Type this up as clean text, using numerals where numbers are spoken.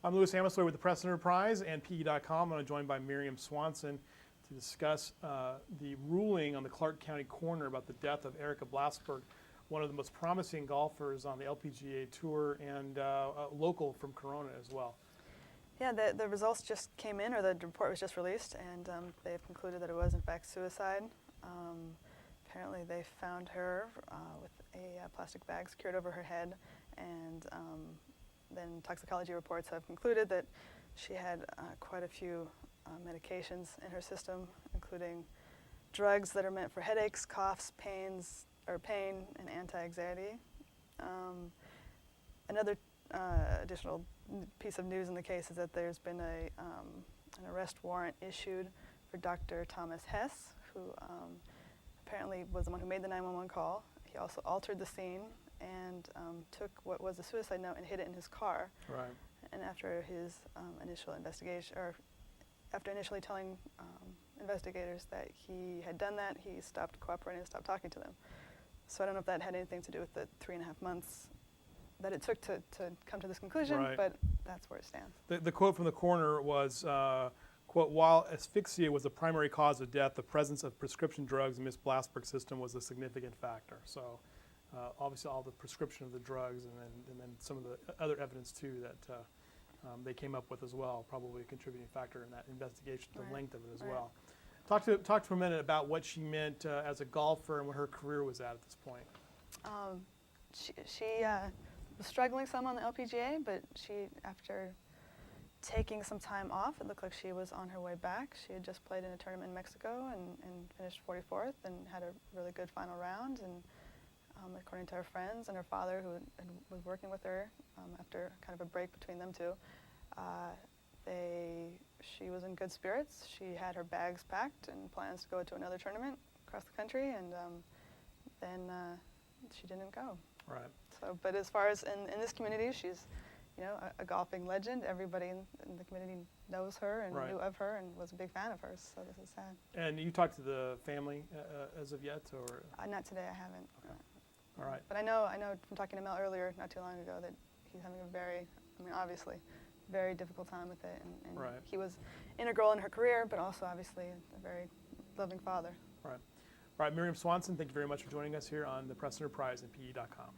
I'm Louis Amestoy with the Press Enterprise and PE.com. I'm joined by Mirjam Swanson to discuss the ruling on the Clark County Coroner about the death of Erica Blasberg, one of the most promising golfers on the LPGA Tour and local from Corona as well. Yeah, the results just came in, or the report was just released, and they've concluded that it was in fact suicide. Apparently they found her with a plastic bag secured over her head, and then toxicology reports have concluded that she had quite a few medications in her system, including drugs that are meant for headaches, coughs, pain, and anti-anxiety. Another additional piece of news in the case is that there's been an arrest warrant issued for Dr. Thomas Hess, who apparently was the one who made the 911 call. He also altered the scene and took what was a suicide note and hid it in his car. Right. And after his initial investigation, or after initially telling investigators that he had done that, he stopped cooperating and stopped talking to them. So I don't know if that had anything to do with the 3.5 months that it took to come to this conclusion, Right. but that's where it stands. The quote from the coroner was, quote, "While asphyxia was the primary cause of death, the presence of prescription drugs in Ms. Blasberg's system was a significant factor." So obviously all the prescription of the drugs and then some of the other evidence too that they came up with as well, probably a contributing factor in that investigation, the Right. length of it as Right. well. Talk for a minute about what she meant as a golfer and what her career was at this point. She was struggling some on the LPGA, but after taking some time off, it looked like she was on her way back. She had just played in a tournament in Mexico and finished 44th and had a really good final round. And according to her friends and her father, who was working with her after kind of a break between them two, she was in good spirits. She had her bags packed and plans to go to another tournament across the country, and then she didn't go. Right. So, but as far as in this community, she's, a golfing legend. Everybody in the community knows her and Right. knew of her and was a big fan of hers. So this is sad. And you talked to the family as of yet, or? Not today. I haven't. Okay. All right. But I know from talking to Mel earlier, not too long ago, that he's having obviously, very difficult time with it. And Right. he was integral in her career, but also obviously a very loving father. Right. All right, Mirjam Swanson, thank you very much for joining us here on the Press Enterprise and PE.com.